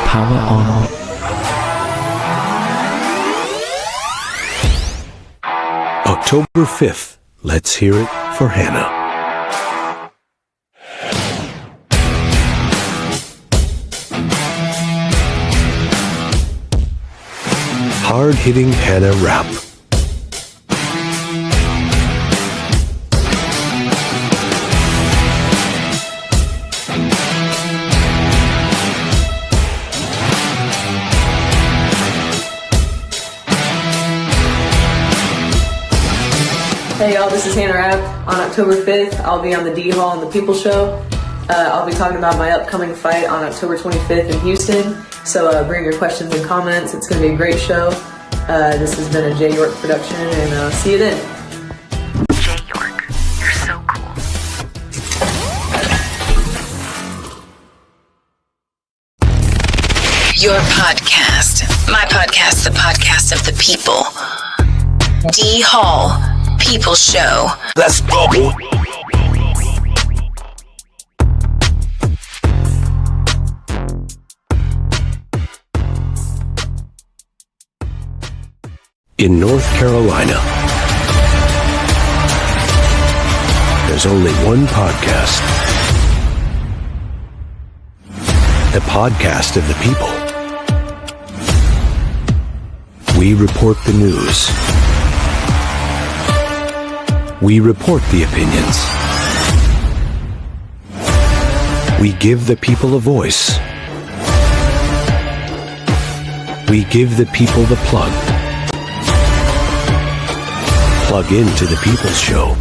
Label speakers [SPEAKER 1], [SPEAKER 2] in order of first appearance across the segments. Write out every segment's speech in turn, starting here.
[SPEAKER 1] Power on.
[SPEAKER 2] October 5th. Let's hear it for Hannah. Hard-hitting Hannah Rapp.
[SPEAKER 3] Hey y'all, this is Hannah Rapp. On October 5th, I'll be on the D Hall and the People Show. I'll be talking about my upcoming fight on October 25th in Houston. So bring your questions and comments. It's going to be a great show. This has been a Jay York production, and see you then.
[SPEAKER 4] Jay York, you're so cool. Your podcast, my podcast, the podcast of the people. D Hall, People Show.
[SPEAKER 2] Let's go. In North Carolina, there's only one podcast. The podcast of the people. We report the news. We report the opinions. We give the people a voice. We give the people the plug. Plug into the People's Show.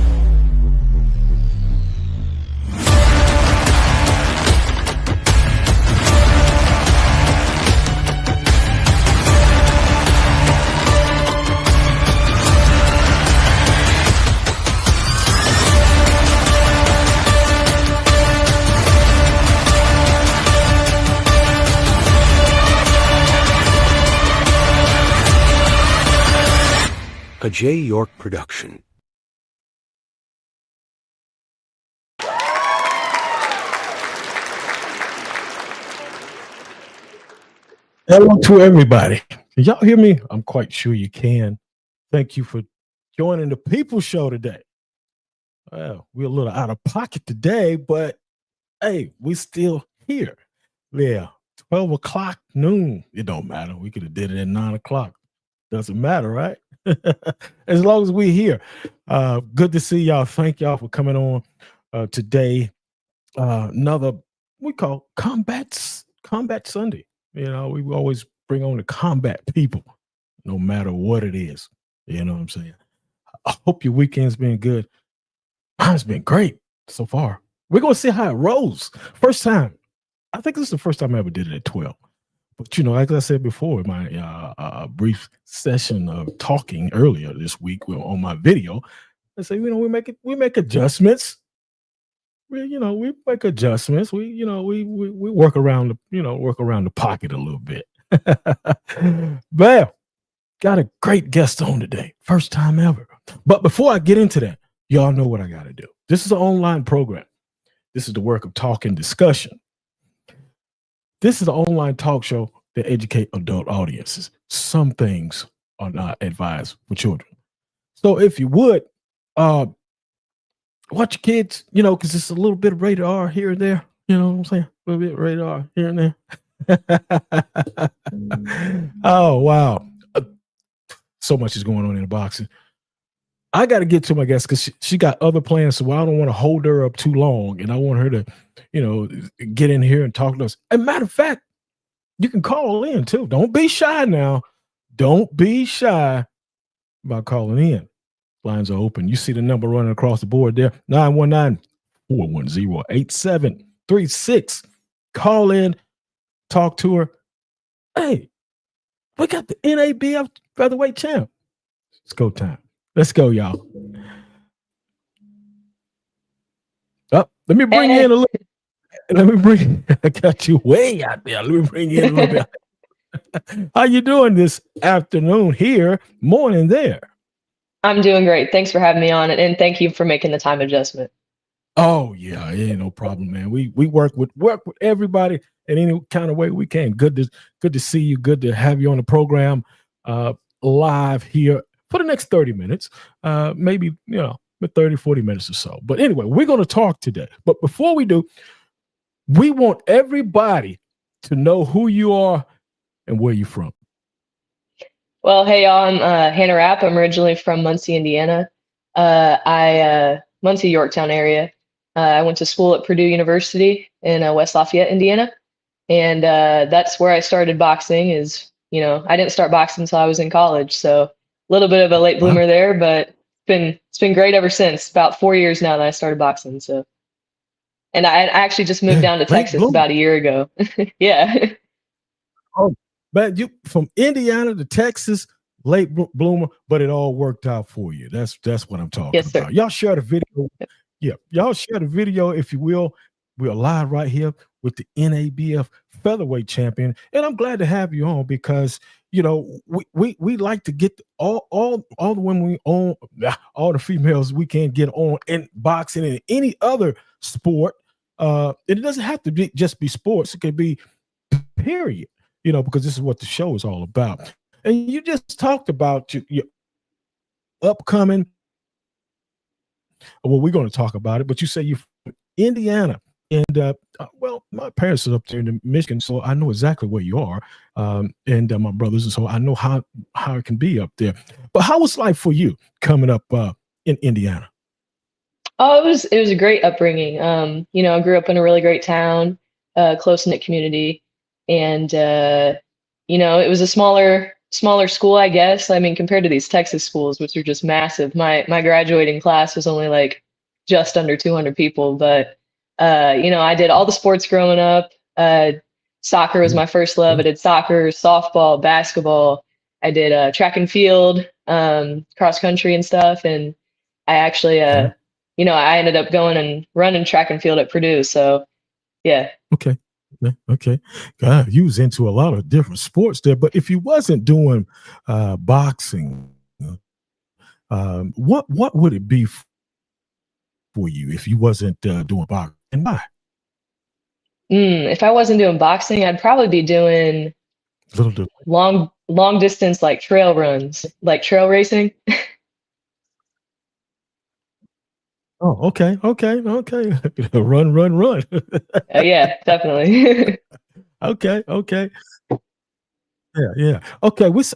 [SPEAKER 2] A Jay York production.
[SPEAKER 5] Hello to everybody. Can y'all hear me? I'm quite sure you can. Thank you for joining the People Show today. Well, we're a little out of pocket today, but hey, we still here. Yeah, 12 o'clock, noon. It don't matter. We could have did it at 9 o'clock. Doesn't matter, right? As long as we're here. Good to see y'all. Thank y'all for coming on today. Another we call Combat Sunday. You know, we always bring on the combat people, no matter what it is. You know what I'm saying? I hope your weekend's been good. Mine's been great so far. We're going to see how it rolls. First time. I think this is the first time I ever did it at 12. But, you know, like I said before, in my brief session of talking earlier this week on my video, I say, you know, we make adjustments. We make adjustments. We work around the pocket a little bit. Well, got a great guest on today. First time ever. But before I get into that, y'all know what I got to do. This is an online program. This is the work of talk and discussion. This is an online talk show that educate adult audiences. Some things are not advised for children. So if you would, watch your kids, you know, because it's a little bit of rated R here and there. You know what I'm saying? A little bit of rated R here and there. Oh, wow. So much is going on in the boxing. I got to get to my guest because she got other plans, so I don't want to hold her up too long, and I want her to, you know, get in here and talk to us. As a matter of fact, you can call in too. Don't be shy now. Don't be shy about calling in. Lines are open. You see the number running across the board there, 919-410-8736. Call in, talk to her. Hey, we got the NABF Featherweight champ. It's go time. Let's go, y'all. Oh, let me bring in a little. I got you way out there. Let me bring you in a little bit. How you doing this afternoon here, morning there?
[SPEAKER 6] I'm doing great. Thanks for having me on, and thank you for making the time adjustment.
[SPEAKER 5] Oh yeah, it ain't no problem, man. We work with everybody in any kind of way we can. Good to see you. Good to have you on the program live here for the next 30 minutes. Maybe, 30, 40 minutes or so. But anyway, we're going to talk today. But before we do, we want everybody to know who you are and where you're from.
[SPEAKER 1] Well, hey, y'all, I'm Hannah Rapp. I'm originally from Muncie, Indiana. Muncie, Yorktown area. I went to school at Purdue University in West Lafayette, Indiana. And that's where I started boxing I didn't start boxing until I was in college. So a little bit of a late bloomer there, but it's been great ever since. About 4 years now that I started boxing. So, and I actually just moved down to Texas about a year ago. Yeah.
[SPEAKER 5] Oh, man, you from Indiana to Texas, late bloomer, but it all worked out for you. That's what I'm talking about. Y'all share the video. Yeah, y'all share the video if you will. We are live right here with the NABF Featherweight champion, and I'm glad to have you on because we like to get all the women we own, all the females we can get on in boxing and any other sport. It doesn't have to be just be sports; it could be period. Because this is what the show is all about. And you just talked about your upcoming. Well, we're going to talk about it, but you say you're from Indiana. And, my parents are up there in Michigan, so I know exactly where you are. And my brothers, and so I know how it can be up there. But how was life for you coming up in Indiana?
[SPEAKER 1] Oh, it was a great upbringing. I grew up in a really great town, close-knit community. And, it was a smaller school, I guess. I mean, compared to these Texas schools, which are just massive, my graduating class was only like just under 200 people. But, I did all the sports growing up. Soccer was my first love. I did soccer, softball, basketball. I did track and field, cross country and stuff. And I actually, I ended up going and running track and field at Purdue. So, yeah.
[SPEAKER 5] Okay. God, you was into a lot of different sports there, but if you wasn't doing boxing, what would it be for you if you wasn't doing boxing, and why?
[SPEAKER 1] If I wasn't doing boxing, I'd probably be doing long distance, like trail runs, like trail racing.
[SPEAKER 5] Oh, okay. Run.
[SPEAKER 1] Yeah, definitely.
[SPEAKER 5] Okay. Yeah. Okay, I want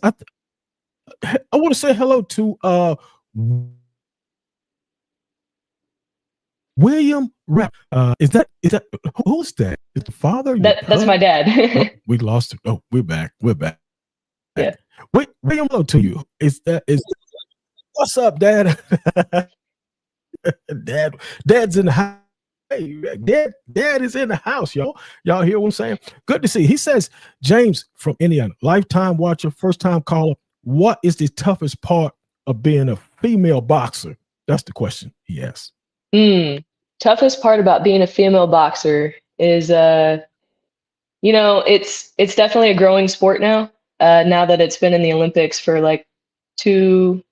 [SPEAKER 5] to say hello to William Rapp. Is that who's that? Is the father?
[SPEAKER 1] That's my dad.
[SPEAKER 5] Oh, we lost it. Oh, we're back.
[SPEAKER 1] Yeah.
[SPEAKER 5] Wait, William, hello to you. Is what's up, Dad? Dad's in the house. Hey, Dad is in the house, y'all. Y'all hear what I'm saying? Good to see. He says, James from Indiana, lifetime watcher, first time caller. What is the toughest part of being a female boxer? That's the question he asked.
[SPEAKER 1] Toughest part about being a female boxer is, it's definitely a growing sport now. Now that it's been in the Olympics for like two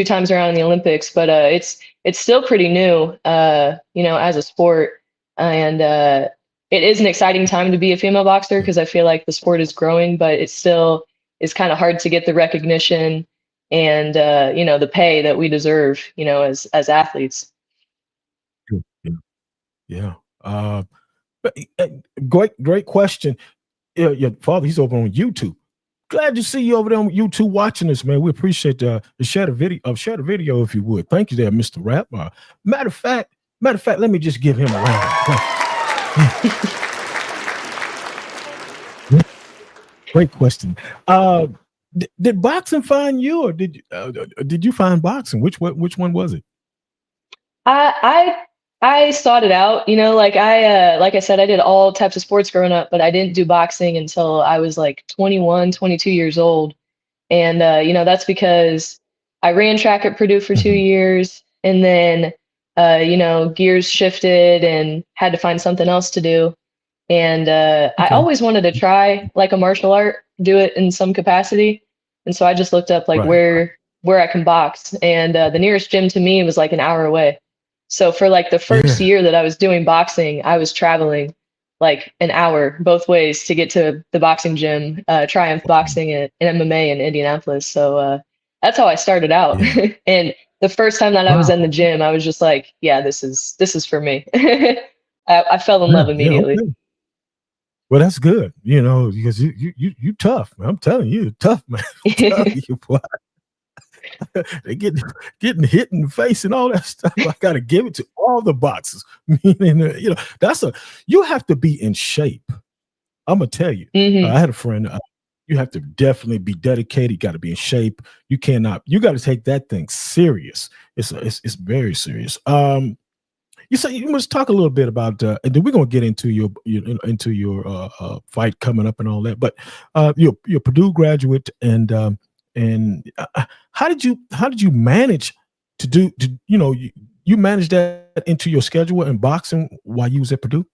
[SPEAKER 1] times around in the Olympics, but it's still pretty new, as a sport. And it is an exciting time to be a female boxer because I feel like the sport is growing, but it still is kind of hard to get the recognition and the pay that we deserve, as athletes.
[SPEAKER 5] Yeah. Great question. Your father, he's over on YouTube. Glad to see you over there on YouTube watching this, man. We appreciate share the video if you would. Thank you there, Mr. Rapp. Matter of fact, let me just give him a round. Great question. Did boxing find you, or did you find boxing? Which one was it?
[SPEAKER 1] I sought it out, like I said, I did all types of sports growing up, but I didn't do boxing until I was like 21, 22 years old. And, that's because I ran track at Purdue for 2 years, and then, gears shifted and had to find something else to do. And I always wanted to try like a martial art, do it in some capacity. And so I just looked up like where I can box. And the nearest gym to me was like an hour away. So for like the first
[SPEAKER 5] Yeah.
[SPEAKER 1] year that I was doing boxing, I was traveling like an hour both ways to get to the boxing gym, Triumph Boxing and MMA in Indianapolis. So that's how I started out.
[SPEAKER 5] Yeah.
[SPEAKER 1] And the first time that I was in the
[SPEAKER 5] Wow.
[SPEAKER 1] gym, I was just like, yeah, this is for me. I fell in
[SPEAKER 5] Yeah.
[SPEAKER 1] love
[SPEAKER 5] Yeah.
[SPEAKER 1] immediately.
[SPEAKER 5] Okay. Well, that's good, because you tough, man. I'm telling you, tough, man. I'm telling you, boy. They getting hit in the face and all that stuff. I gotta give it to all the boxers. Meaning, you have to be in shape. I'm gonna tell you.
[SPEAKER 1] Hmm.
[SPEAKER 5] I had a friend. You have to definitely be dedicated. You got to be in shape. You cannot. You got to take that thing serious. It's very serious. You say you must talk a little bit about, and then we're gonna get into your fight coming up and all that. But you're a Purdue graduate, and how did you manage you manage that into your schedule and boxing while you was at Purdue?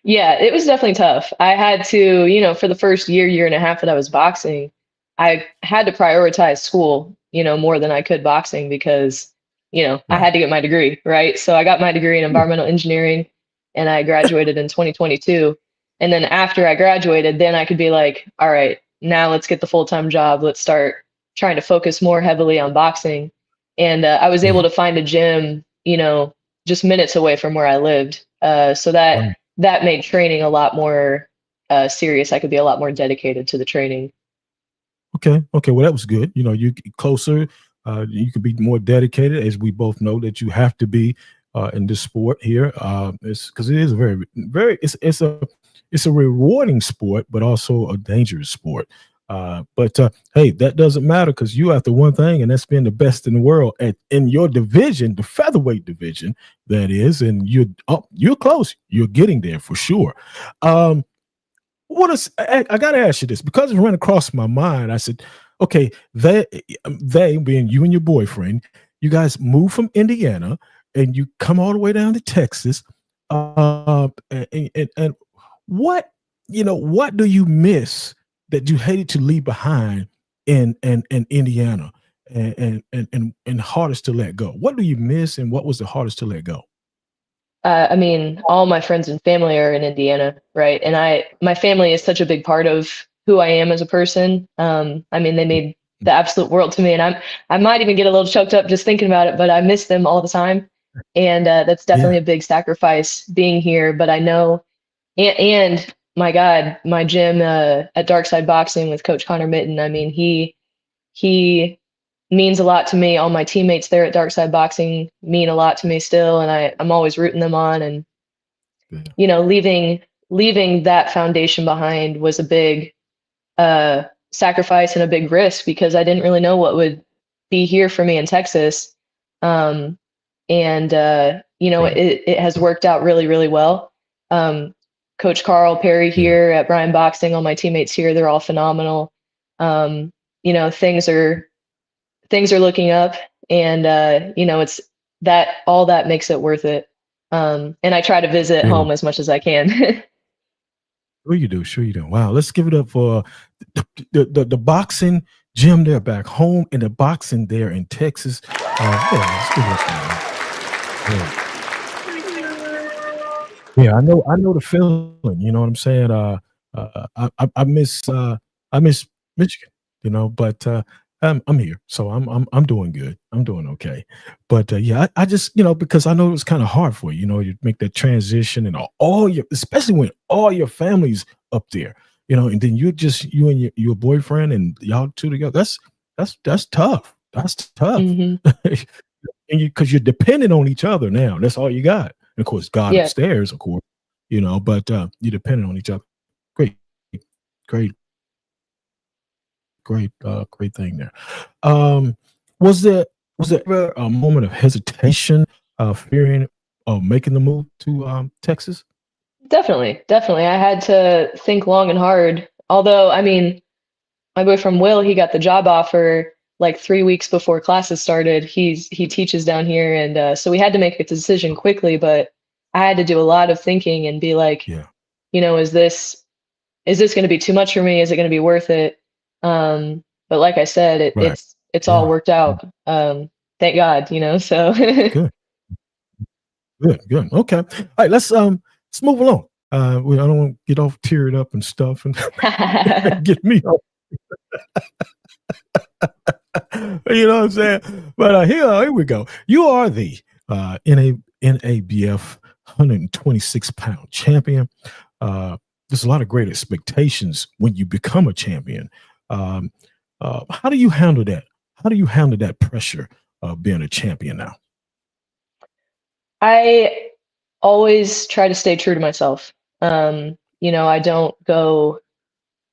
[SPEAKER 1] Yeah, it was definitely tough. I had to, for the first year and a half that I was boxing, I had to prioritize school, more than I could boxing because, I
[SPEAKER 5] Right.
[SPEAKER 1] had to get my degree, right? So I got my degree in environmental engineering and I graduated in 2022. And then after I graduated, then I could be like, all right, now let's get the full-time job. Let's start trying to focus more heavily on boxing. And I was able
[SPEAKER 5] Yeah.
[SPEAKER 1] to find a gym, just minutes away from where I lived. So
[SPEAKER 5] Right.
[SPEAKER 1] that made training a lot more serious. I could be a lot more dedicated to the training.
[SPEAKER 5] Okay. Okay. Well, that was good. You get closer. You could be more dedicated, as we both know that you have to be in this sport here. It's because it is a very, very. It's a rewarding sport, but also a dangerous sport. But hey, that doesn't matter because you after one thing, and that's being the best in the world in your division, the featherweight division, that is, and you're close. You're getting there for sure. Um, I got to ask you this because it ran across my mind. I said, okay, they being you and your boyfriend, you guys move from Indiana and you come all the way down to Texas. And what do you miss that you hated to leave behind in Indiana and hardest to let go? What do you miss and what was the hardest to let go?
[SPEAKER 1] I mean, all my friends and family are in Indiana, right? And my family is such a big part of who I am as a person. I mean, they made the absolute world to me, and I might even get a little choked up just thinking about it, but I miss them all the time, and that's definitely
[SPEAKER 5] Yeah.
[SPEAKER 1] a big sacrifice being here. But I know, and my God, my gym at Darkside Boxing with Coach Connor Mitten. I mean, he means a lot to me. All my teammates there at Darkside Boxing mean a lot to me still, and I'm always rooting them on. And
[SPEAKER 5] Yeah.
[SPEAKER 1] leaving that foundation behind was a big sacrifice and a big risk because I didn't really know what would be here for me in Texas. Um, and
[SPEAKER 5] Right.
[SPEAKER 1] it has worked out really, really well. Um, Coach Carl Perry
[SPEAKER 5] Yeah.
[SPEAKER 1] here at Brian Boxing, all my teammates here, they're all phenomenal. Um, you know, things are looking up, and it's that all that makes it worth it. And I try to visit
[SPEAKER 5] Yeah.
[SPEAKER 1] home as much as I can.
[SPEAKER 5] Sure you do. Sure you do. Wow. Let's give it up for the boxing gym there back home and the boxing there in Texas. Yeah, let's give it up for that. Yeah, I know the feeling. You know what I'm saying? I miss Michigan. But I'm here, so I'm doing good. I'm doing okay. But yeah, I just because I know it's kind of hard for you. You make that transition and all your, especially when all your family's up there. And then you and your boyfriend and y'all two together. That's tough. That's tough.
[SPEAKER 1] Hmm.
[SPEAKER 5] And because you're dependent on each other now. That's all you got. And of course, God
[SPEAKER 1] Yeah,
[SPEAKER 5] upstairs, of course, but you're dependent on each other. Great, great, great thing there. Um, was there was there ever a moment of hesitation, fearing of making the move to Texas?
[SPEAKER 1] definitely. I had to think long and hard. Although, I mean, my boyfriend Will, he got the job offer like 3 weeks before classes started. He teaches down here, and so we had to make a decision quickly. But I had to do a lot of thinking and be like,
[SPEAKER 5] Yeah,
[SPEAKER 1] is this going to be too much for me? Is it going to be worth it? But like I said,
[SPEAKER 5] right.
[SPEAKER 1] it's all
[SPEAKER 5] Yeah,
[SPEAKER 1] worked out. Thank God. So
[SPEAKER 5] good. Good, good. Okay. All right, let's move along. I don't want to get all teared up and stuff and get me off. You know what I'm saying? But here we go. You are the NABF 126-pound champion. There's a lot of great expectations when you become a champion. Um, how do you handle that? How do you handle that pressure of being a champion now?
[SPEAKER 1] I always try to stay true to myself. I don't go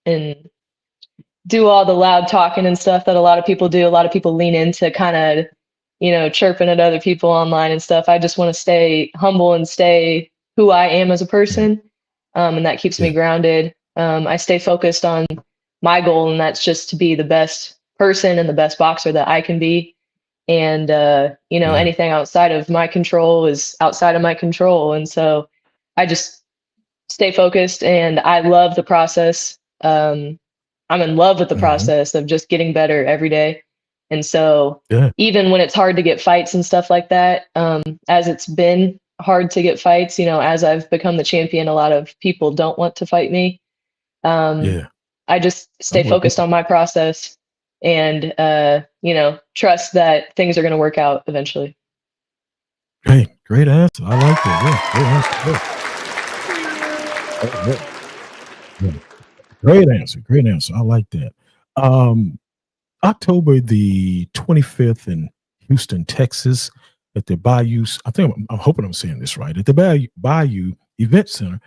[SPEAKER 1] and do all the loud talking and stuff that a lot of people do. A lot of people lean into kind of, chirping at other people online and stuff. I just want to stay humble and stay who I am as a
[SPEAKER 5] Yeah,
[SPEAKER 1] person. And that keeps me
[SPEAKER 5] yeah,
[SPEAKER 1] grounded. I stay focused on my goal, and that's just to be the best person and the best boxer that I can be. And,
[SPEAKER 5] yeah,
[SPEAKER 1] anything outside of my control is outside of my control. And so I just stay focused, and I love the process. I'm in love with the
[SPEAKER 5] mhm,
[SPEAKER 1] process of just getting better every day. And so
[SPEAKER 5] yeah,
[SPEAKER 1] even when it's hard to get fights and stuff like that, as it's been hard to get fights, as I've become the champion, a lot of people don't want to fight me. Um,
[SPEAKER 5] yeah.
[SPEAKER 1] I just
[SPEAKER 5] I'm
[SPEAKER 1] stay
[SPEAKER 5] with you.
[SPEAKER 1] focused on my process and, trust that things are going to work out eventually.
[SPEAKER 5] Great answer. I like that. Yeah, great answer. Yeah. Yeah. Great answer. I like that. Um, October the 25th in Houston, Texas, at the Bayou. I think I'm hoping I'm saying this right. At the Bayou Event Center,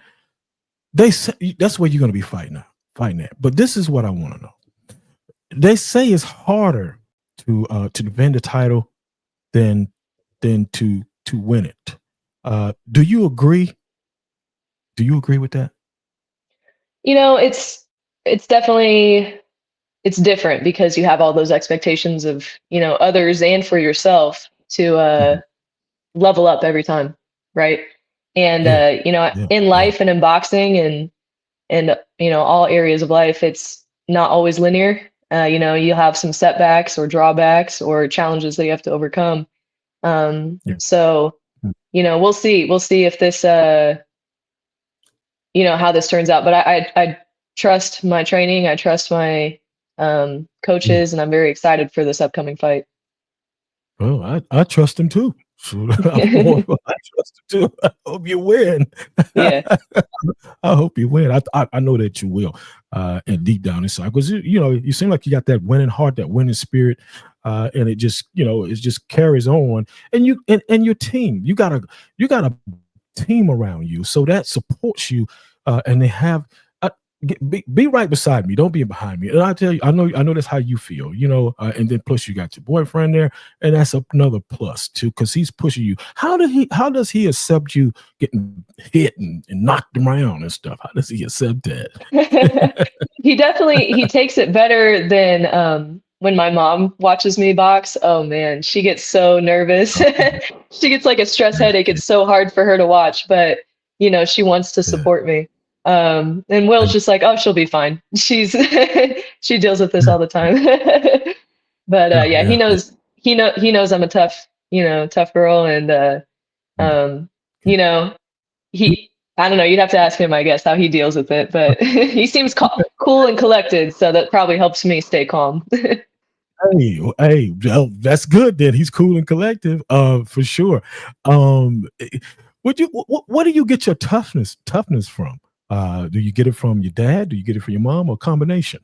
[SPEAKER 5] they say that's where you're going to be fighting at. But this is what I want to know. They say it's harder to defend the title than to win it. Do you agree? Do you agree with that?
[SPEAKER 1] It's definitely it's different because you have all those expectations of, others and for yourself to
[SPEAKER 5] Mhm.
[SPEAKER 1] level up every time, right? And
[SPEAKER 5] Yeah, yeah,
[SPEAKER 1] in
[SPEAKER 5] yeah,
[SPEAKER 1] life and in boxing and all areas of life, it's not always linear. You have some setbacks or drawbacks or challenges that you have to overcome.
[SPEAKER 5] yeah.
[SPEAKER 1] So we'll see if this how this turns out. But I trust my training. I trust my
[SPEAKER 5] Yeah.
[SPEAKER 1] coaches, and I'm very excited for this upcoming fight.
[SPEAKER 5] Well, I trust him too. So I trust him too. I hope you win.
[SPEAKER 1] Yeah.
[SPEAKER 5] I hope you win. I know that you will. And deep down inside, because you seem like you got that winning heart, that winning spirit, and it just it just carries on. And and your team, you got a team around you, so that supports you, and they have. Be right beside me. Don't be behind me. And I tell you, I know that's how you feel, and then plus you got your boyfriend there, and that's another plus too, because he's pushing you. How does he accept you getting hit and knocked around and stuff? How does he accept that?
[SPEAKER 1] He takes it better than when my mom watches me box. Oh man, she gets so nervous. She gets like a stress headache. It's so hard for her to watch, but she wants to
[SPEAKER 5] Yeah.
[SPEAKER 1] support me. And Will's just like, oh, she'll be fine. She deals with this all the time. But
[SPEAKER 5] Yeah,
[SPEAKER 1] yeah, he
[SPEAKER 5] yeah, yeah.
[SPEAKER 1] knows he knows I'm a tough girl, and
[SPEAKER 5] Mm,
[SPEAKER 1] um,
[SPEAKER 5] okay.
[SPEAKER 1] you know, he I don't know, you'd have to ask him, I guess, how he deals with it, but he seems cool and collected, so that probably helps me stay calm.
[SPEAKER 5] Hey, well, that's good then. He's cool and collective, for sure. Would you what do you get your toughness from? Do you get it from your dad? Do you get it from your mom, or combination?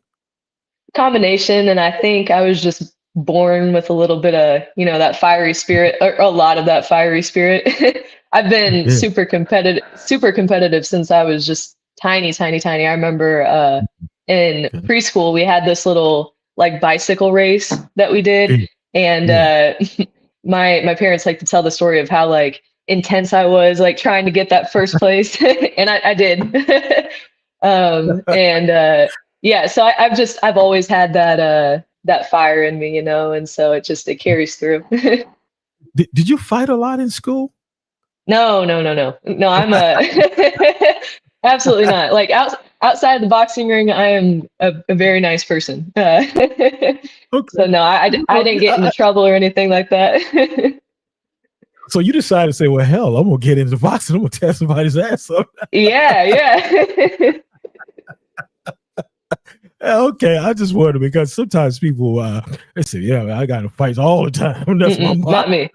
[SPEAKER 1] Combination, and I think I was just born with a little bit of, that fiery spirit, or a lot of that fiery spirit. I've been
[SPEAKER 5] Yeah.
[SPEAKER 1] super competitive since I was just tiny, tiny, tiny. I remember in
[SPEAKER 5] Okay.
[SPEAKER 1] preschool we had this little like bicycle race that we did,
[SPEAKER 5] Yeah.
[SPEAKER 1] and
[SPEAKER 5] Yeah.
[SPEAKER 1] my parents like to tell the story of how like intense I was, like trying to get that first place, and I did. And yeah, so I've always had that fire in me, and so it carries through.
[SPEAKER 5] Did you fight a lot in school?
[SPEAKER 1] No, no, no, no, no. I'm absolutely not. Like outside the boxing ring, I am a very nice person.
[SPEAKER 5] Okay.
[SPEAKER 1] So no, I
[SPEAKER 5] You
[SPEAKER 1] I
[SPEAKER 5] know,
[SPEAKER 1] didn't get into trouble or anything like that.
[SPEAKER 5] So you decided to say, well, hell, I'm gonna get into boxing. I'm gonna tear somebody's ass up.
[SPEAKER 1] Yeah.
[SPEAKER 5] Okay, I just wonder because sometimes people they say, yeah, man, I got to fight all the time. That's my motto.
[SPEAKER 1] Not me.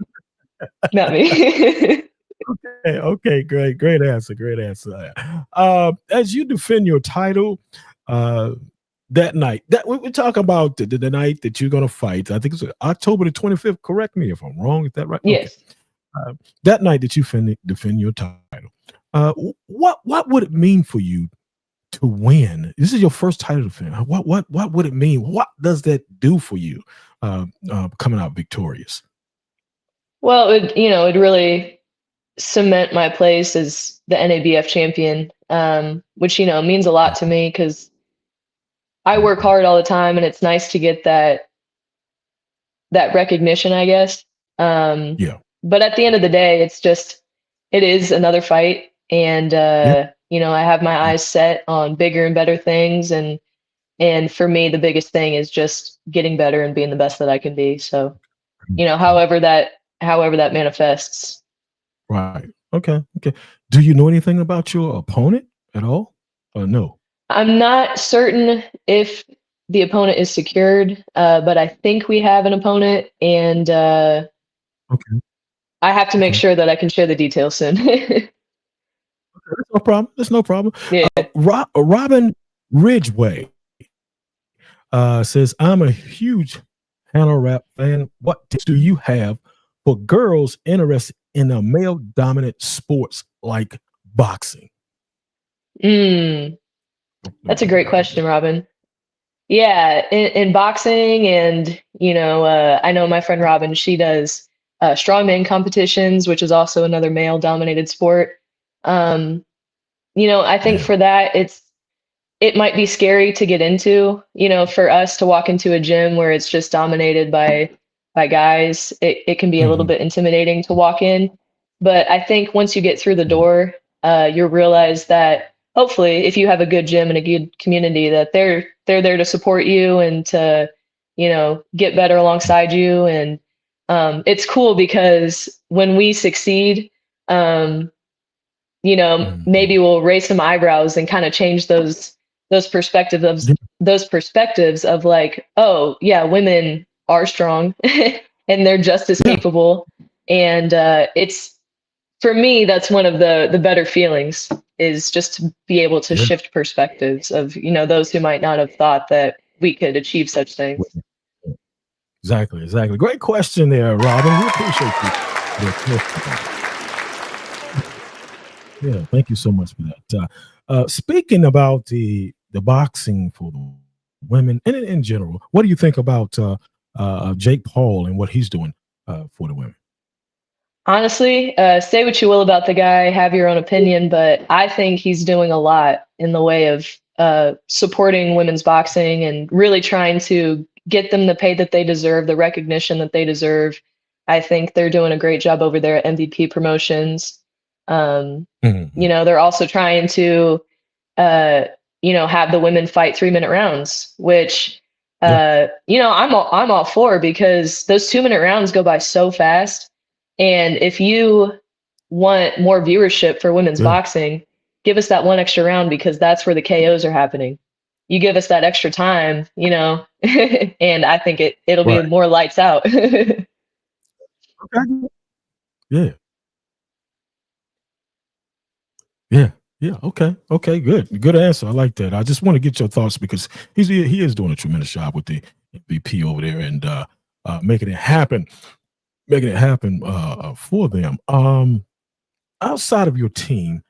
[SPEAKER 1] Not me.
[SPEAKER 5] Okay, great answer. As you defend your title, that night, that we talk about the night that you're gonna fight. I think it's October the 25th. Correct me if I'm wrong. Is that right? Okay.
[SPEAKER 1] Yes.
[SPEAKER 5] That night that you defend your title, what would it mean for you to win? This is your first title defense. What would it mean? What does that do for you coming out victorious?
[SPEAKER 1] Well, it'd really cement my place as the NABF champion, which, means a lot to me because I work hard all the time and it's nice to get that recognition, I guess.
[SPEAKER 5] Yeah.
[SPEAKER 1] But at the end of the day, it is another fight. And,
[SPEAKER 5] Yeah.
[SPEAKER 1] I have my eyes set on bigger and better things. And for me, the biggest thing is just getting better and being the best that I can be. So, however that manifests.
[SPEAKER 5] Right. Okay. Do you know anything about your opponent at all? Or no?
[SPEAKER 1] I'm not certain if the opponent is secured, but I think we have an opponent, and
[SPEAKER 5] Okay.
[SPEAKER 1] I have to make
[SPEAKER 5] Okay.
[SPEAKER 1] sure that I can share the details soon.
[SPEAKER 5] That's no problem. That's no problem.
[SPEAKER 1] Yeah.
[SPEAKER 5] Robin Ridgway says, I'm a huge Hannah Rapp fan. What tips do you have for girls interested in a male dominant sports like boxing?
[SPEAKER 1] That's a great question, Robin. Yeah, in boxing, and I know my friend Robin. She does strongman competitions, which is also another male-dominated sport. I think for that, it might be scary to get into. For us to walk into a gym where it's just dominated by guys, it can be a little bit intimidating to walk in. But I think once you get through the door, you'll realize that hopefully, if you have a good gym and a good community, that they're there to support you and to get better alongside you. And it's cool because when we succeed, maybe we'll raise some eyebrows and kind of change those perspectives of like, oh yeah, women are strong and they're just as capable. And it's, for me, that's one of the better feelings, is just to be able to shift perspectives of, those who might not have thought that we could achieve such things.
[SPEAKER 5] Exactly. Great question there, Robin. We appreciate you. Yeah, thank you so much for that. Speaking about the boxing for the women and in general, what do you think about Jake Paul and what he's doing for the women?
[SPEAKER 1] Honestly, say what you will about the guy, have your own opinion, but I think he's doing a lot in the way of supporting women's boxing and really trying to get them the pay that they deserve, the recognition that they deserve. I think they're doing a great job over there at MVP Promotions. They're also trying to, have the women fight 3-minute rounds, which, I'm all for, because those 2-minute rounds go by so fast. And if you want more viewership for women's boxing, give us that one extra round, because that's where the KOs are happening. You give us that extra time, and I think it'll be more lights out.
[SPEAKER 5] Okay. Yeah. Okay. Good answer. I like that. I just want to get your thoughts because he is doing a tremendous job with the MVP over there and making it happen for them. Outside of your team,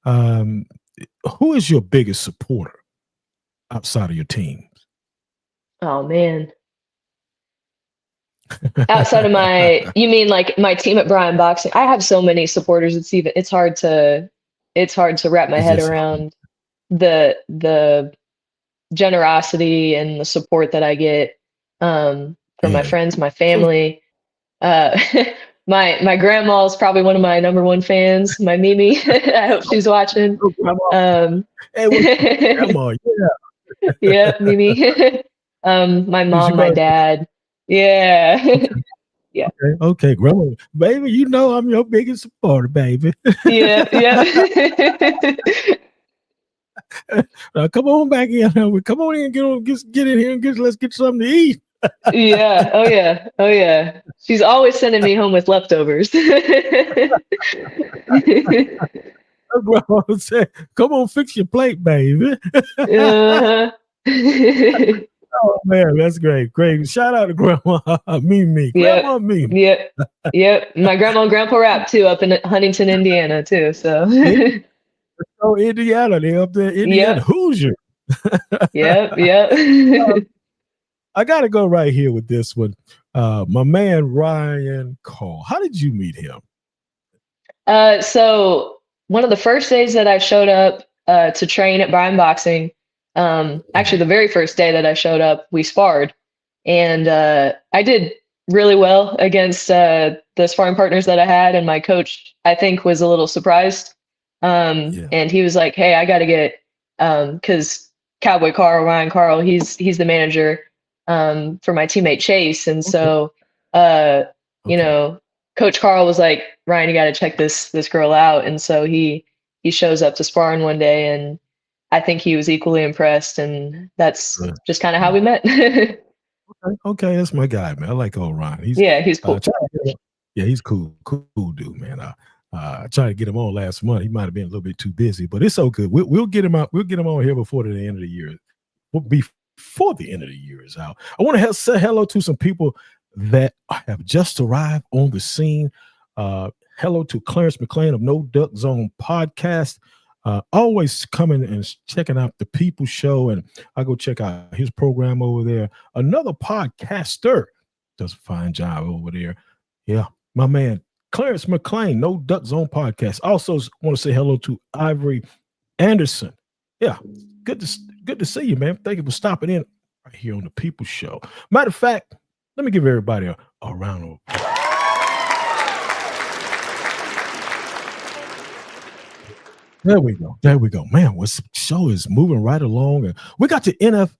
[SPEAKER 5] who is your biggest supporter outside of your team?
[SPEAKER 1] Oh man. Outside of you mean like my team at Brian Boxing? I have so many supporters. It's hard to wrap my head around the generosity and the support that I get from my friends, my family. My grandma is probably one of my number one fans, my Mimi. I hope she's watching.
[SPEAKER 5] Hey, grandma,
[SPEAKER 1] yeah, Mimi. My mom, my dad. Yeah. Yeah.
[SPEAKER 5] Okay, grandma, baby, you know I'm your biggest supporter, baby.
[SPEAKER 1] Yeah. Yeah.
[SPEAKER 5] Come on back in. Come on in, get in here and let's get something to eat.
[SPEAKER 1] Yeah. Oh yeah. Oh yeah. She's always sending me home with leftovers.
[SPEAKER 5] Grandma would say, "Come on, fix your plate, baby."
[SPEAKER 1] Uh-huh.
[SPEAKER 5] Oh man, that's great. Great. Shout out to Grandma Mimi.
[SPEAKER 1] Yep.
[SPEAKER 5] Grandma Mimi.
[SPEAKER 1] Yep. Yep. My grandma and grandpa Rapp too up in Huntington, Indiana too. So
[SPEAKER 5] Oh, Indiana. They up there, Indiana.
[SPEAKER 1] yep.
[SPEAKER 5] Hoosier.
[SPEAKER 1] Yep. Yep.
[SPEAKER 5] I gotta go right here with this one. My man Ryan Cole. How did you meet him?
[SPEAKER 1] So one of the first days that I showed up to train at Brian Boxing, actually the very first day that I showed up, we sparred, and I did really well against the sparring partners that I had, and my coach I think was a little surprised,
[SPEAKER 5] Yeah.
[SPEAKER 1] and he was like, "Hey, I got to get," because Cowboy Carl, Ryan Carl, he's the manager for my teammate Chase, and
[SPEAKER 5] Okay.
[SPEAKER 1] so you
[SPEAKER 5] Okay.
[SPEAKER 1] know Coach Carl was like, Ryan, you got to check this girl out. And so he shows up to sparring one day, and I think he was equally impressed. And that's
[SPEAKER 5] Good.
[SPEAKER 1] just kind of how we met.
[SPEAKER 5] Okay, that's my guy, man. I like old Ryan. He's
[SPEAKER 1] Yeah, he's cool.
[SPEAKER 5] yeah, he's cool dude, man. I tried to get him on last month. He might have been a little bit too busy, but it's so good. We'll get him out. We'll get him on here before the end of the year. Before the end of the year is out. I want to say hello to some people that have just arrived on the scene. Hello to Clarence McLean of No Duck Zone Podcast. Always coming and checking out the People Show, and I go check out his program over there. Another podcaster does a fine job over there. Yeah, my man Clarence McLean, No Duck Zone Podcast. Also want to say hello to Ivory Anderson. Yeah, good to see you, man. Thank you for stopping in right here on the People Show. Matter of fact, let me give everybody a round of applause. There we go. There we go. Man, what show is moving right along. And we got the NABF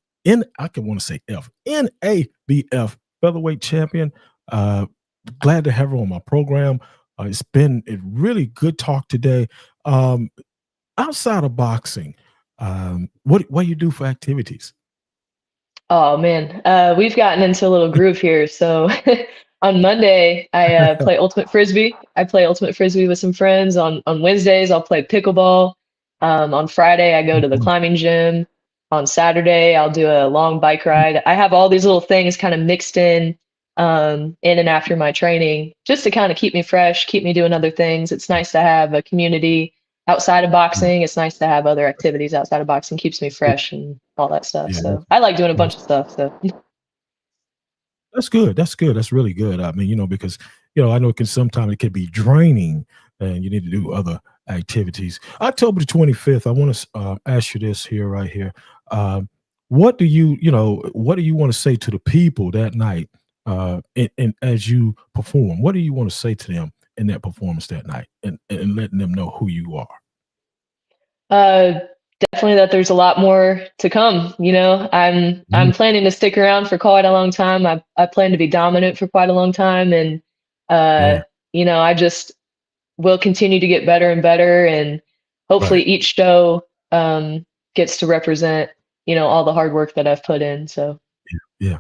[SPEAKER 5] Featherweight Champion. Glad to have her on my program. It's been a really good talk today. Outside of boxing, what do you do for activities?
[SPEAKER 1] Oh man, we've gotten into a little groove here. So on Monday, I play ultimate frisbee. I play ultimate frisbee with some friends. On Wednesdays, I'll play pickleball. On Friday, I go to the climbing gym. On Saturday, I'll do a long bike ride. I have all these little things kind of mixed in and after my training, just to kind of keep me fresh, keep me doing other things. It's nice to have a community outside of boxing. It's nice to have other activities outside of boxing. Keeps me fresh and all that stuff.
[SPEAKER 5] Yeah,
[SPEAKER 1] So I like doing a bunch of stuff. So
[SPEAKER 5] that's good. That's good. That's really good. I mean, because I know sometimes it can be draining, and you need to do other activities. October the 25th. I want to ask you this here, right here. What do you want to say to the people that night? And as you perform, what do you want to say to them in that performance that night, and letting them know who you are?
[SPEAKER 1] Definitely that there's a lot more to come. I'm planning to stick around for quite a long time. I plan to be dominant for quite a long time, and I just will continue to get better and better, and hopefully each show gets to represent all the hard work that I've put in. So
[SPEAKER 5] yeah.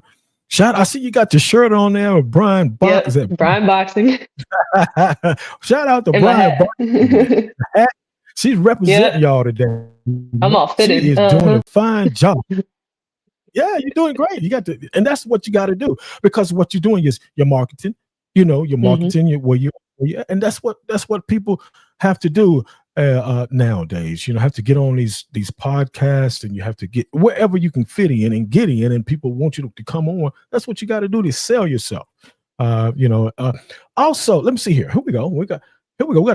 [SPEAKER 5] I see you got your shirt on there with Brian Box. Is that
[SPEAKER 1] Brian Boxing?
[SPEAKER 5] Shout out to
[SPEAKER 1] And
[SPEAKER 5] Brian Boxing. She's representing y'all today.
[SPEAKER 1] I'm all fitted.
[SPEAKER 5] She is doing a fine job. Yeah, you're doing great. You got to, and that's what you got to do, because what you're doing is you're marketing. You're marketing and that's what people have to do nowadays. Have to get on these podcasts, and you have to get wherever you can fit in and get in, and people want you to come on. That's what you got to do to sell yourself. Also, let me see here. Here we go. We got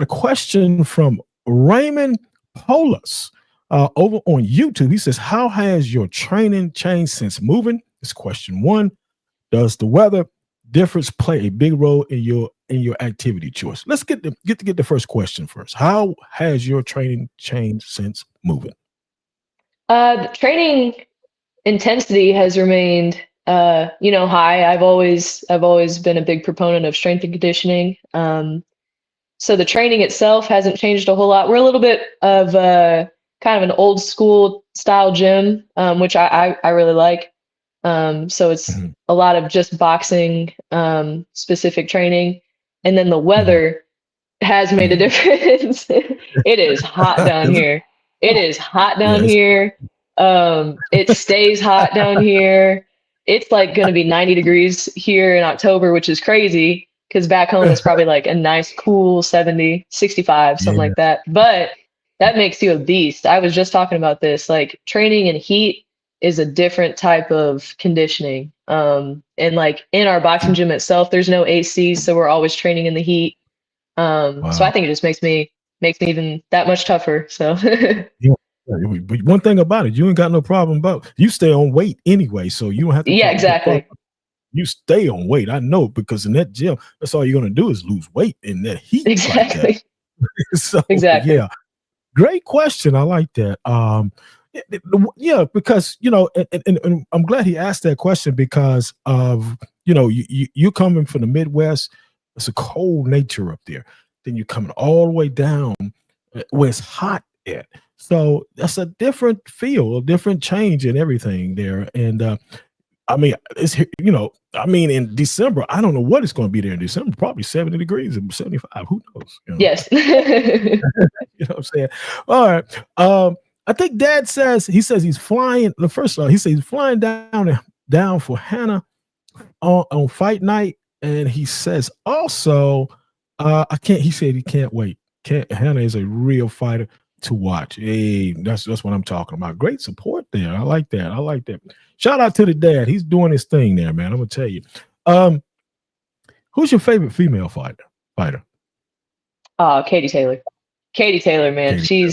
[SPEAKER 5] a question from Raymond Polis over on YouTube. He says, how has your training changed since moving? It's question one. Does the weather difference play a big role in your activity choice? Let's get the first question first. How has your training changed since moving?
[SPEAKER 1] The training intensity has remained high. I've always been a big proponent of strength and conditioning. So the training itself hasn't changed a whole lot. We're a little bit of kind of an old school style gym, which I really like. So it's
[SPEAKER 5] Mhm.
[SPEAKER 1] a lot of just boxing specific training. And then the
[SPEAKER 5] Mhm.
[SPEAKER 1] weather has made a
[SPEAKER 5] Mhm.
[SPEAKER 1] difference. It is hot down
[SPEAKER 5] Is it?
[SPEAKER 1] here. It is hot
[SPEAKER 5] Yeah,
[SPEAKER 1] down here. It stays hot down here. It's like going to be 90 degrees here in October, which is crazy because back home it's probably like a nice cool 70, 65, something
[SPEAKER 5] yeah.
[SPEAKER 1] like that. But that makes you a beast. I was just talking about this. Like training in heat is a different type of conditioning. And like in our boxing gym itself, there's no AC, so we're always training in the heat. So I
[SPEAKER 5] Wow.
[SPEAKER 1] think it just makes me even that much tougher. So
[SPEAKER 5] Yeah. But one thing about it, you ain't got no problem about you stay on weight anyway, so you don't have to
[SPEAKER 1] yeah, exactly.
[SPEAKER 5] you stay on weight. I know because in that gym, that's all you're gonna do is lose weight in that heat like that.
[SPEAKER 1] Exactly.
[SPEAKER 5] So
[SPEAKER 1] Exactly.
[SPEAKER 5] yeah, great question. I like that. Yeah, because and I'm glad he asked that question because of you coming from the Midwest. It's a cold nature up there. Then you're coming all the way down where it's hot at. So that's a different feel, a different change in everything there. And I mean, in December, I don't know what it's going to be there in December. Probably 70 degrees and 75. Who knows?
[SPEAKER 1] Yes.
[SPEAKER 5] You know what I'm saying? All right. I think Dad says he's flying. The first he says he's flying down for Hannah on fight night, and he says also, I can't. He said he can't wait. Can't Hannah is a real fighter to watch. Hey, that's what I'm talking about. Great support there. I like that. I like that. Shout out to the dad. He's doing his thing there, man. I'm gonna tell you. Um, who's your favorite female fighter?
[SPEAKER 1] Katie Taylor. Katie Taylor, man.
[SPEAKER 5] Katie.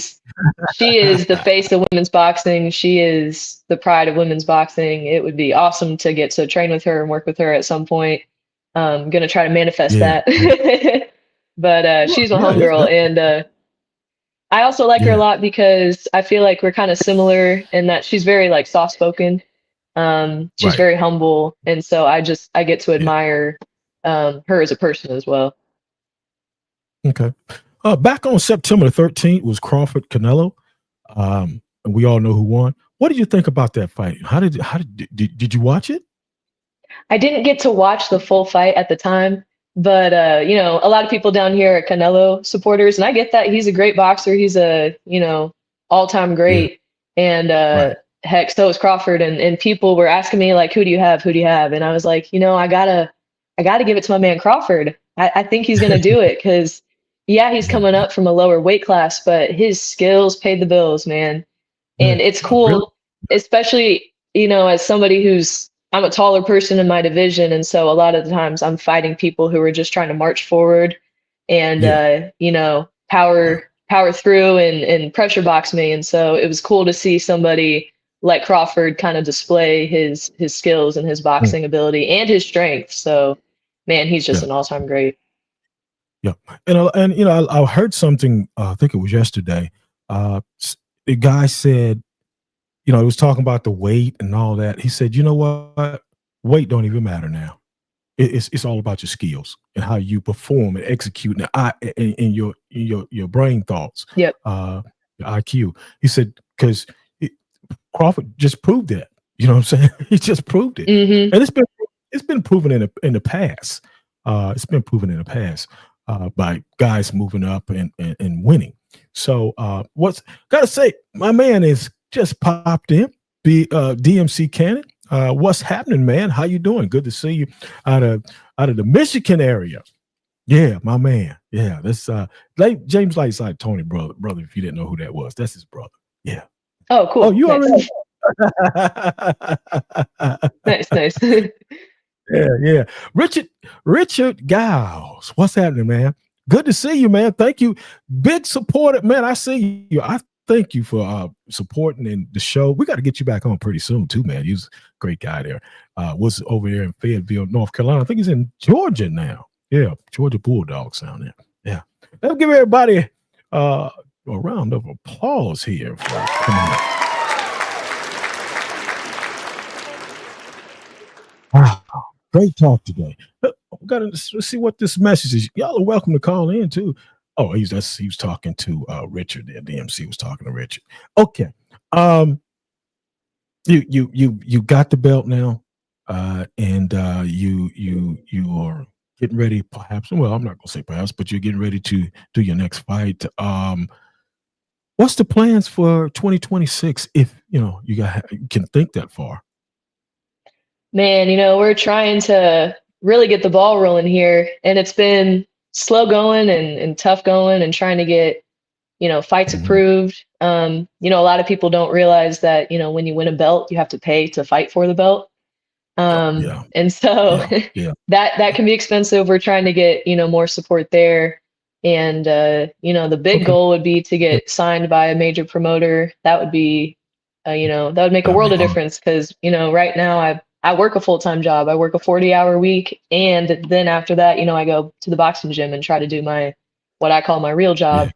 [SPEAKER 1] She is the face of women's boxing. She is the pride of women's boxing. It would be awesome to get to train with her and work with her at some point. I'm gonna try to manifest
[SPEAKER 5] Yeah,
[SPEAKER 1] that. But she's my
[SPEAKER 5] yeah,
[SPEAKER 1] homegirl, and I also like her a
[SPEAKER 5] yeah,
[SPEAKER 1] lot because I feel like we're kind of similar in that she's very like soft spoken. She's
[SPEAKER 5] right.
[SPEAKER 1] very humble, and so I get to
[SPEAKER 5] Yeah.
[SPEAKER 1] admire her as a person as well.
[SPEAKER 5] Okay. Back on September the 13th was Crawford Canelo. And we all know who won. What did you think about that fight? Did you watch it?
[SPEAKER 1] I didn't get to watch the full fight at the time, but a lot of people down here are Canelo supporters, and I get that he's a great boxer. He's a all-time
[SPEAKER 5] Yeah.
[SPEAKER 1] great, and
[SPEAKER 5] Right.
[SPEAKER 1] heck, so is Crawford. And people were asking me like, who do you have? Who do you have? And I was like, I gotta give it to my man Crawford. I think he's gonna do it because yeah, he's
[SPEAKER 5] Yeah.
[SPEAKER 1] coming up from a lower weight class, but his skills paid the bills, man.
[SPEAKER 5] Yeah.
[SPEAKER 1] And it's
[SPEAKER 5] Oh, really?
[SPEAKER 1] cool, especially, as somebody I'm a taller person in my division. And so a lot of the times I'm fighting people who are just trying to march forward and,
[SPEAKER 5] Yeah. Yeah.
[SPEAKER 1] power through and pressure box me. And so it was cool to see somebody like Crawford kind of display his skills and his
[SPEAKER 5] Mm,
[SPEAKER 1] boxing ability and his strength. So, man, he's just
[SPEAKER 5] yeah.
[SPEAKER 1] an all-time great.
[SPEAKER 5] Yeah. And I heard something. I think it was yesterday. The guy said, he was talking about the weight and all that. He said, you know what? Weight don't even matter now. It's all about your skills and how you perform and execute and your brain thoughts,
[SPEAKER 1] Yep.
[SPEAKER 5] your IQ. He said because Crawford just proved that. You know what I'm saying? He just proved it,
[SPEAKER 1] Hmm.
[SPEAKER 5] and it's been proven in the past. It's been proven in the past by guys moving up and winning. So what's gotta say, my man is just popped in. DMC Cannon. What's happening, man? How you doing? Good to see you out of the Michigan area. Yeah, my man. Yeah, that's James Lightside Tony brother. If you didn't know who that was, that's his brother. Yeah.
[SPEAKER 1] Oh,
[SPEAKER 5] Oh,
[SPEAKER 1] cool.
[SPEAKER 5] you
[SPEAKER 1] Nice.
[SPEAKER 5] already.
[SPEAKER 1] Nice, nice.
[SPEAKER 5] Yeah. Richard Giles. What's happening, man? Good to see you, man. Thank you. Big supporter, man. I see you. I thank you for supporting in the show. We got to get you back on pretty soon, too, man. He's a great guy there. Was over there in Fayetteville, North Carolina. I think he's in Georgia now. Yeah, Georgia Bulldogs down there. Yeah. Let's give everybody a round of applause here for coming up. Wow, great talk today. We gotta let's see what this message is. Y'all are welcome to call in too. Oh, he was talking to Richard. The DMC was talking to Richard. Okay. You got the belt now, and you are getting ready. Perhaps, well, I'm not gonna say perhaps, but you're getting ready to do your next fight. What's the plans for 2026? If you can think that far.
[SPEAKER 1] Man, we're trying to really get the ball rolling here, and it's been slow going and tough going and trying to get, fights
[SPEAKER 5] Mhm.
[SPEAKER 1] approved. A lot of people don't realize that, when you win a belt, you have to pay to fight for the belt.
[SPEAKER 5] Oh, yeah,
[SPEAKER 1] And so
[SPEAKER 5] yeah, yeah.
[SPEAKER 1] that can be expensive. We're trying to get, more support there. And the big
[SPEAKER 5] Okay.
[SPEAKER 1] goal would be to
[SPEAKER 5] Yeah,
[SPEAKER 1] get signed by a major promoter. That would be that would make a
[SPEAKER 5] that'd be
[SPEAKER 1] world of
[SPEAKER 5] awesome.
[SPEAKER 1] difference because, right now I work a full-time job. I work a 40-hour week, and then after that, I go to the boxing gym and try to do my what I call my real
[SPEAKER 5] Yeah,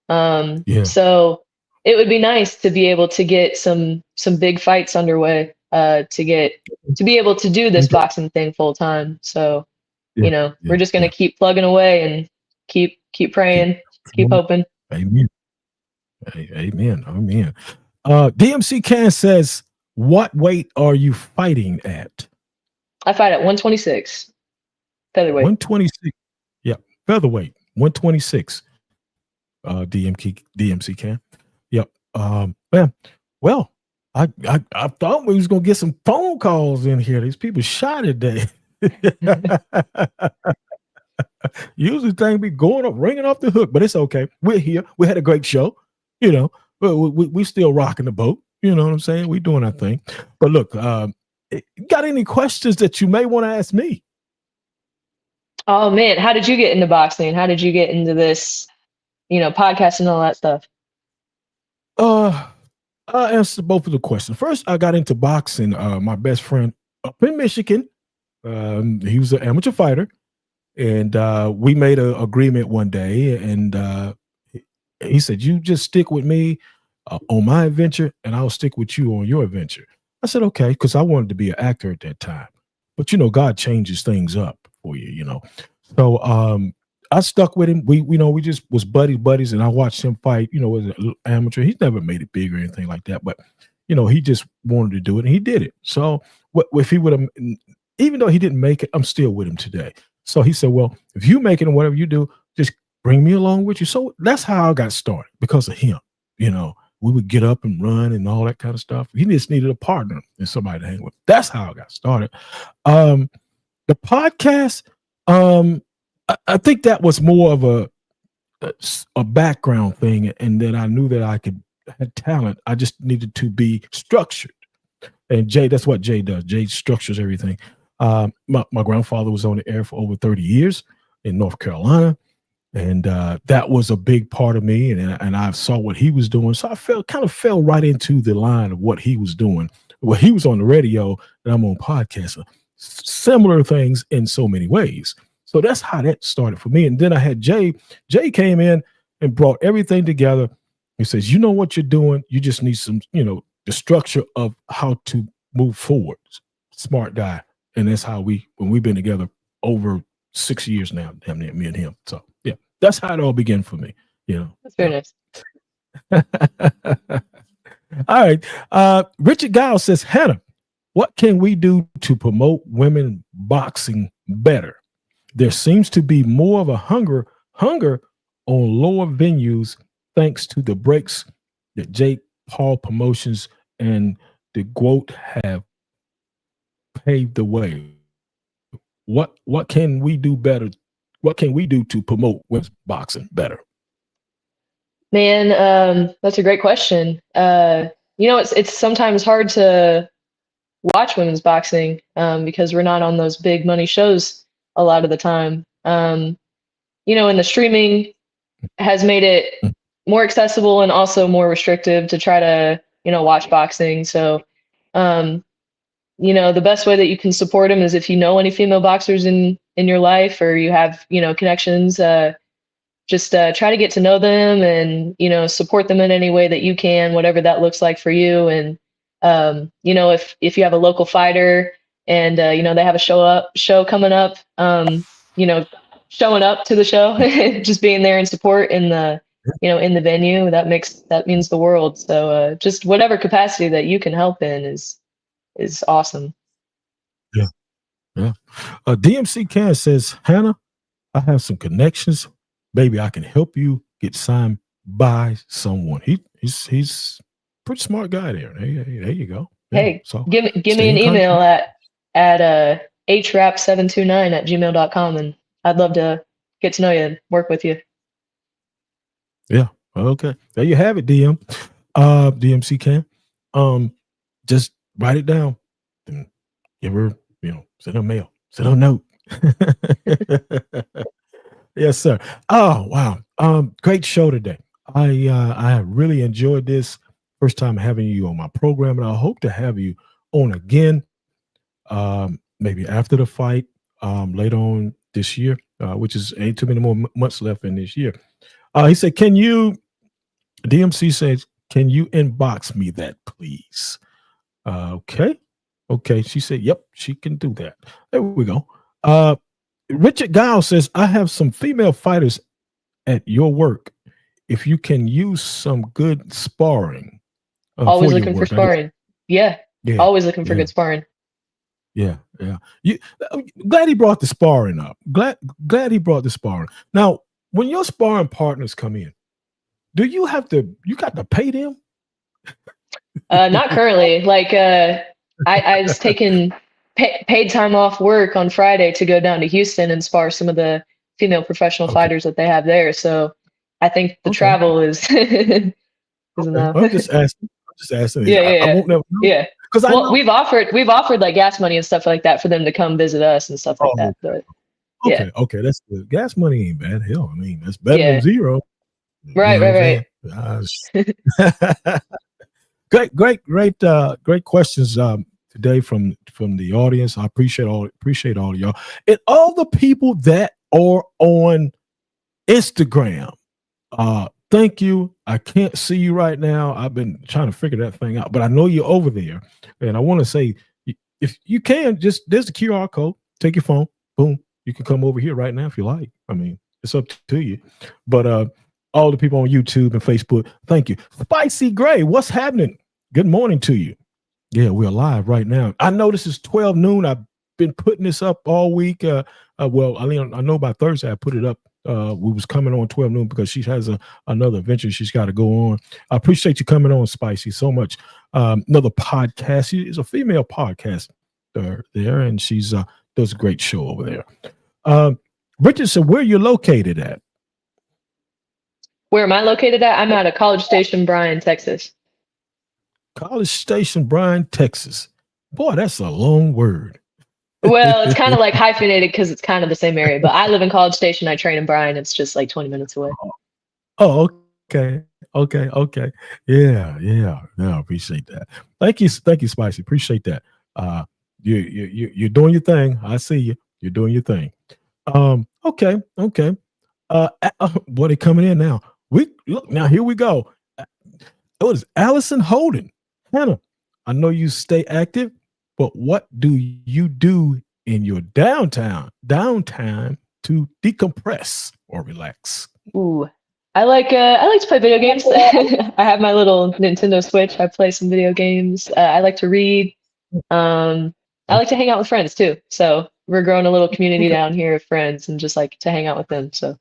[SPEAKER 1] job.
[SPEAKER 5] yeah.
[SPEAKER 1] So it would be nice to be able to get some big fights underway, to be able to do this
[SPEAKER 5] Okay.
[SPEAKER 1] boxing thing full time. So,
[SPEAKER 5] Yeah,
[SPEAKER 1] we're
[SPEAKER 5] yeah,
[SPEAKER 1] just gonna
[SPEAKER 5] yeah.
[SPEAKER 1] keep plugging away and keep
[SPEAKER 5] Keep,
[SPEAKER 1] praying, keep
[SPEAKER 5] come
[SPEAKER 1] hoping.
[SPEAKER 5] on. Amen. Amen. Amen. DMC Can says, "What weight are you fighting at?"
[SPEAKER 1] I fight at 126 featherweight.
[SPEAKER 5] 126. Yeah, featherweight. 126. DMC Can. Yep. Man. Well, I thought we was gonna get some phone calls in here. These people shy today. Usually thing be going up, ringing off the hook, but it's okay. We're here. We had a great show, but we still rocking the boat. You know what I'm saying? We doing our thing. But look, got any questions that you may want to ask me?
[SPEAKER 1] Oh man, how did you get into boxing? How did you get into this, podcast and all that stuff?
[SPEAKER 5] Uh, I answered both of the questions. First, I got into boxing. My best friend up in Michigan, he was an amateur fighter, and we made an agreement one day, and he said, "You just stick with me on my adventure, and I'll stick with you on your adventure." I said, "Okay," because I wanted to be an actor at that time. But God changes things up for you. So I stuck with him. We just was buddies, and I watched him fight. As an amateur, he's never made it big or anything like that, but he just wanted to do it, and he did it. So what if he would have, even though he didn't make it, I'm still with him today. So he said, "Well, if you make it and whatever you do, just bring me along with you." So that's how I got started because of him. We would get up and run and all that kind of stuff. He just needed a partner and somebody to hang with. That's how I got started. Um, the podcast, I think that was more of a background thing, and then I knew that I could had talent. I just needed to be structured. And Jay, that's what Jay does. Jay structures everything. My grandfather was on the air for over 30 years in North Carolina, and that was a big part of me. And I saw what he was doing, so I kind of fell right into the line of what he was doing. Well, he was on the radio, and I'm on podcast. Similar things in so many ways. So that's how that started for me. And then I had Jay. Jay came in and brought everything together. He says, "You know what you're doing. You just need some, the structure of how to move forward." Smart guy. And that's how when we've been together over 6 years now, damn near, me and him. So yeah, that's how it all began for me.
[SPEAKER 1] That's very nice.
[SPEAKER 5] All right. Richard Giles says, "Hannah, what can we do to promote women boxing better? There seems to be more of a hunger on lower venues thanks to the breaks that Jake Paul Promotions and the GWOAT have paved the way. What can we do better? What can we do to promote women's boxing better?"
[SPEAKER 1] Man, that's a great question. It's sometimes hard to watch women's boxing because we're not on those big money shows a lot of the time. And the streaming has made it more accessible and also more restrictive to try to, watch boxing. So, um, the best way that you can support them is if you know any female boxers in your life or you have, connections. Just try to get to know them and support them in any way that you can, whatever that looks like for you. And if you have a local fighter and they have a show coming up. You know, showing up to the show, just being there in support in the in the venue, that means the world. So just whatever capacity that you can help in is awesome.
[SPEAKER 5] Yeah, yeah. DMC Can says, Hannah, I have some connections. Maybe I can help you get signed by someone. He's pretty smart guy there. There you go. Yeah.
[SPEAKER 1] Hey,
[SPEAKER 5] So
[SPEAKER 1] give me
[SPEAKER 5] stay
[SPEAKER 1] an
[SPEAKER 5] in
[SPEAKER 1] email
[SPEAKER 6] Mm-hmm.
[SPEAKER 1] at hrap729@gmail.com, and I'd love to get to know you and work with you.
[SPEAKER 5] Yeah. Okay. There you have it, DMC Can. Just write it down and give her, send her mail, send her a note. Yes, sir. Oh, wow. Great show today. I really enjoyed this. First time having you on my program, and I hope to have you on again. Maybe after the fight, later on this year, which is ain't too many more months left in this year. He said, DMC says, can you inbox me that, please? Okay. She said, yep, she can do that. There we go. Richard Gile says, I have some female fighters at your work. If you can use some good sparring
[SPEAKER 1] Always
[SPEAKER 5] for your
[SPEAKER 1] looking for
[SPEAKER 5] work.
[SPEAKER 1] sparring. Yeah. Always looking for good sparring.
[SPEAKER 5] Yeah. Glad he brought the sparring up. Glad he brought the sparring. Now, when your sparring partners come in, do you got to pay them?
[SPEAKER 1] Not currently. Like I was taking paid time off work on Friday to go down to Houston and spar some of the female professional fighters that they have there. So I think the travel is enough.
[SPEAKER 5] I'm just asking.
[SPEAKER 1] Yeah.
[SPEAKER 5] I won't never know.
[SPEAKER 1] Yeah.
[SPEAKER 5] Because
[SPEAKER 1] we've offered like gas money and stuff like that for them to come visit us and stuff like that. But yeah.
[SPEAKER 5] Okay, that's good. Gas money ain't bad. Hell, I mean, that's better than zero.
[SPEAKER 1] Right.
[SPEAKER 5] Great questions today from the audience. I appreciate all of y'all and all the people that are on Instagram. Thank you. I can't see you right now. I've been trying to figure that thing out, but I know you're over there. And I want to say, if you can, there's the QR code. Take your phone. Boom. You can come over here right now if you like. I mean, it's up to you. But all the people on YouTube and Facebook, thank you. Spicy Gray, what's happening? Good morning to you. Yeah, we're live right now. I know this is 12 noon. I've been putting this up all week. Well, I know by Thursday I put it up. We was coming on 12 noon because she has another adventure she's got to go on. I appreciate you coming on, Spicy, so much. Another podcast. She is a female podcast there, and she's does a great show over there. Richard said, where you located at?
[SPEAKER 1] Where am I located at? I'm at a College Station, Bryan, Texas.
[SPEAKER 5] College Station, Bryan, Texas. Boy, that's a long word.
[SPEAKER 1] Well, it's kind of like hyphenated because it's kind of the same area, but I live in College Station. I train in Bryan. It's just like 20 minutes away.
[SPEAKER 5] Oh, okay. Yeah. I appreciate that. Thank you, Spicy. Appreciate that. You're doing your thing. I see you. You're doing your thing. Okay. Boy, they coming in now. Now here we go. It was Allison Holden. Hannah, I know you stay active, but what do you do in your downtime to decompress or relax?
[SPEAKER 1] Ooh, I like to play video games. I have my little Nintendo Switch. I play some video games. I like to read. I like to hang out with friends too. So we're growing a little community down here of friends and just like to hang out with them. So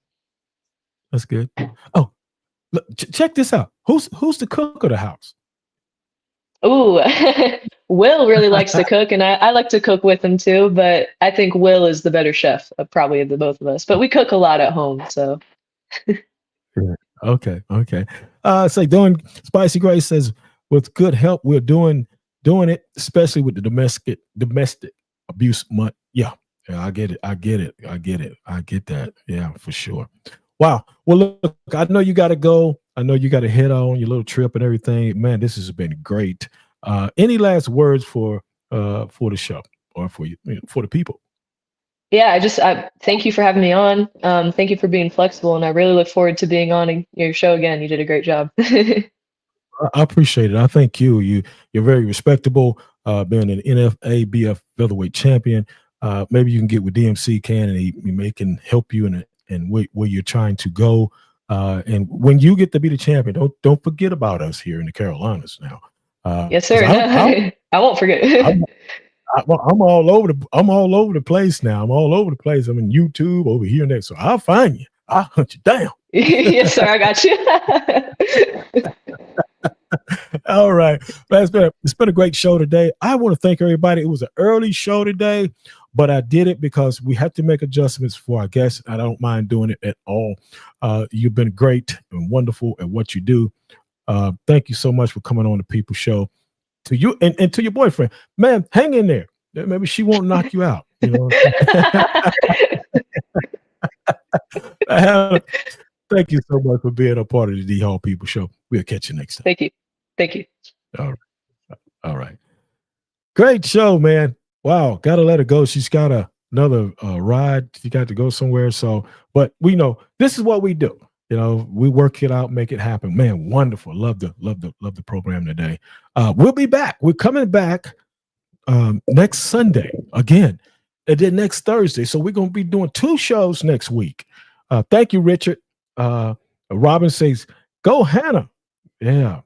[SPEAKER 5] that's good. Oh, look, check this out. Who's the cook of the house?
[SPEAKER 1] Ooh, Will really likes to cook, and I like to cook with him too. But I think Will is the better chef, probably of the both of us. But we cook a lot at home, so.
[SPEAKER 5] Okay. Spicy Grace says, with good help, we're doing it, especially with the domestic abuse month. Yeah, I get it. I get that. Yeah, for sure. Wow. Well, look, I know you got to go. I know you got to head on your little trip and everything. Man, this has been great. Any last words for the show or for you, for the people?
[SPEAKER 1] Yeah, I thank you for having me on. Thank you for being flexible, and I really look forward to being on your show again. You did a great job.
[SPEAKER 5] I appreciate it. I thank you. You're very respectable. being an NFABF featherweight champion. Maybe you can get with DMC Can, and he may can help you in where you're trying to go. And when you get to be the champion, don't forget about us here in the Carolinas now.
[SPEAKER 1] Yes, sir. I won't forget.
[SPEAKER 5] I'm all over the place now. I'm all over the place. I'm in YouTube over here and there. So I'll find you. I'll hunt you down.
[SPEAKER 1] Yes, sir. I got you.
[SPEAKER 5] All right. It's been a great show today. I want to thank everybody. It was an early show today, but I did it because we had to make adjustments for our guests. I don't mind doing it at all. You've been great and wonderful at what you do. Thank you so much for coming on the People Show. To you and to your boyfriend, man, hang in there. Maybe she won't knock you out. You know. Thank you so much for being a part of the D Hall People Show. We'll catch you next time.
[SPEAKER 1] Thank you.
[SPEAKER 5] All right. Great show, man. Wow, gotta let her go. She's got another ride. She got to go somewhere. So, but we know this is what we do. You know, we work it out, make it happen. Man, wonderful. Love the program today. We'll be back. We're coming back next Sunday again, and then next Thursday. So we're gonna be doing 2 shows next week. Thank you, Richard. Robin says, "Go Hannah." Yeah,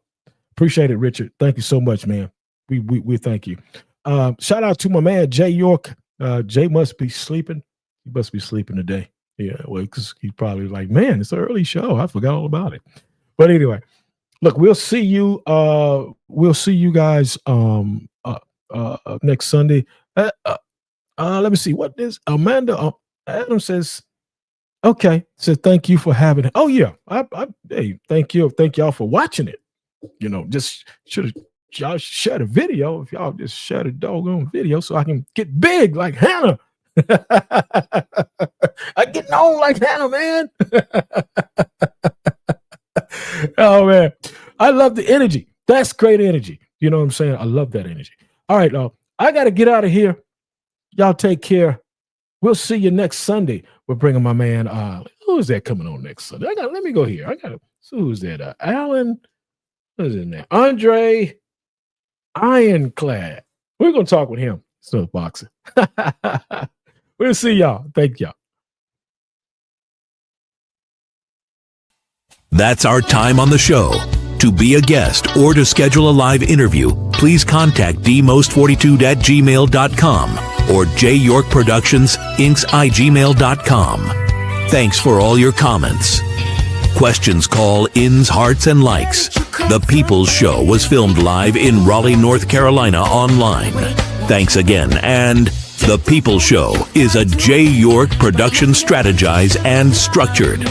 [SPEAKER 5] appreciate it, Richard. Thank you so much, man. We thank you. Shout out to my man Jay York. Jay must be sleeping. He must be sleeping today. Yeah, well, because he's probably like, man, it's an early show. I forgot all about it. But anyway, look, we'll see you. We'll see you guys next Sunday. Let me see what this Amanda Adam says. Okay, says thank you for having it. Oh yeah, hey, thank y'all for watching it. You know, just y'all share the video. If y'all just share the doggone video, so I can get big like Hannah. I'm getting on like Hannah, man. Oh man, I love the energy. That's great energy. You know what I'm saying? I love that energy. All right, I got to get out of here. Y'all take care. We'll see you next Sunday. We're bringing my man. Who is that coming on next Sunday? Let me go here. So who's that? Alan. What is his name? Andre Ironclad. We're gonna talk with him. So boxing. We'll see y'all. Thank y'all.
[SPEAKER 2] That's our time on the show. To be a guest or to schedule a live interview, please contact dmost42@gmail.com or jyorkproductions.inc@gmail.com. Thanks for all your comments. Questions, call, ins, hearts, and likes. The People's Show was filmed live in Raleigh, North Carolina online. Thanks again, and The People's Show is a J. York production, strategized and structured.